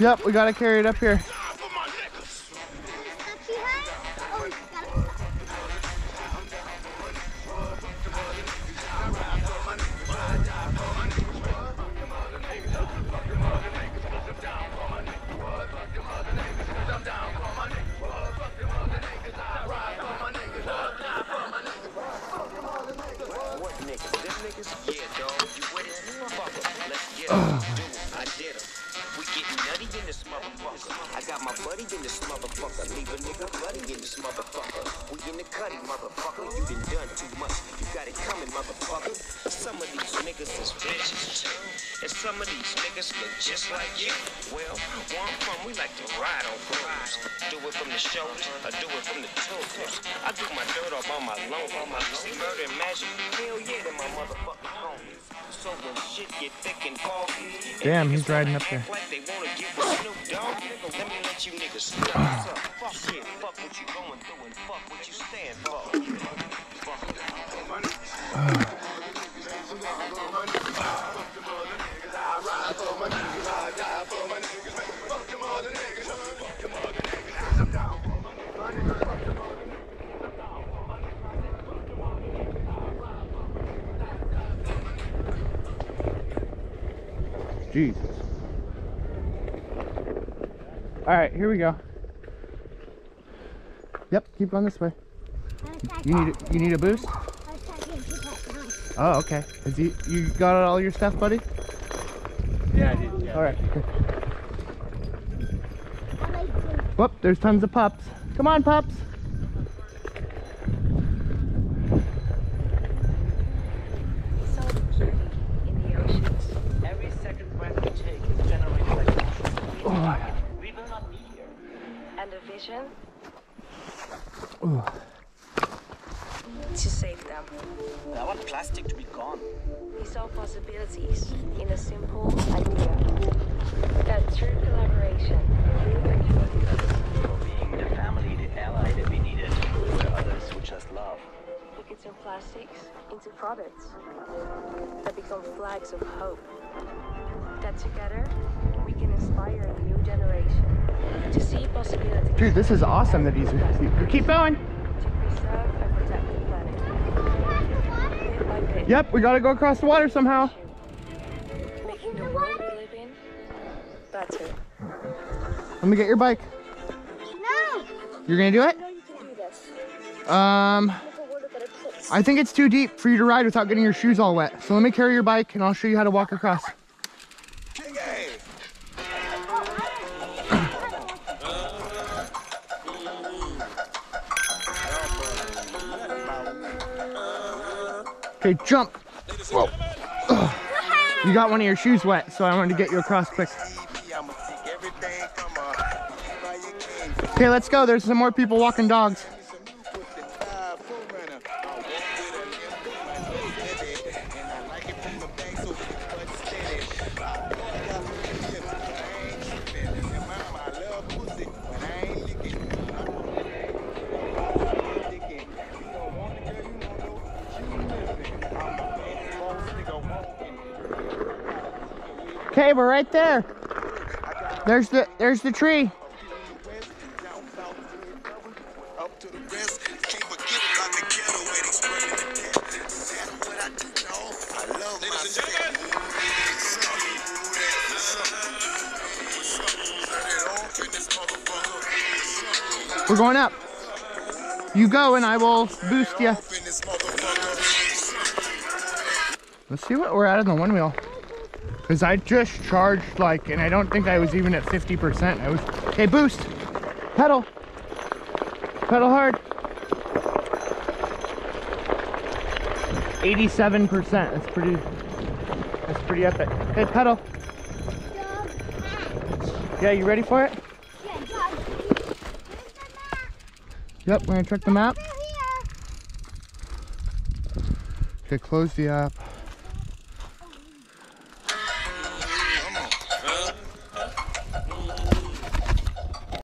Yep, we gotta carry it up here. I got my buddy in this motherfucker. Leave a nigga bloody in this motherfucker. We in the cutty, motherfucker. You done too much. You got it coming, motherfucker. Some of these niggas is bitches too. And some of these niggas look just like you. Well, where I'm from, we like to ride on cruise. Do it from the shoulders, or do it from the toes. I do my dirt off on my low. See murder and magic. Hell yeah, they're my motherfucking homies. So when shit get thick and foggy. Damn, he's riding up there. Like they wanna get with Snoop Dogg. Let me let you niggas know what's up. Fuck shit, fuck what you going through and fuck what you stand for. Jesus. All right, here we go. Yep, keep going this way. You need a boost? Oh, okay. You got all your stuff, buddy? Yeah, I did. Yeah. All right. Whoop, there's tons of pups. Come on, pups. To save them. I want plastic to be gone. We saw possibilities in a simple idea. That through collaboration, For being the family, the ally that we needed, where others would just love. we could turn plastics into products that become flags of hope. That together, we can inspire a new generation to see possibilities. Dude, this is awesome that he's... Keep going. To preserve and protect the planet. Bit by bit. Yep, we gotta go across the water somehow. Making the world we live in better. Let me get your bike. No! You're gonna do it? No, you can do this. I think it's too deep for you to ride without getting your shoes all wet. So let me carry your bike and I'll show you how to walk across. Okay, jump. Whoa. Ugh. You got one of your shoes wet, so I wanted to get you across quick. Okay, let's go. There's some more people walking dogs. Okay, we're right there. There's the tree. We're going up. You go and I will boost you. Let's see what we're at on the one wheel. Because I just charged like, and I don't think I was even at 50%. I was, okay, boost. Pedal. Pedal hard. 87%. That's pretty epic. Okay, pedal. Yeah, you ready for it? Yep, we're gonna check the map. Okay, close the app.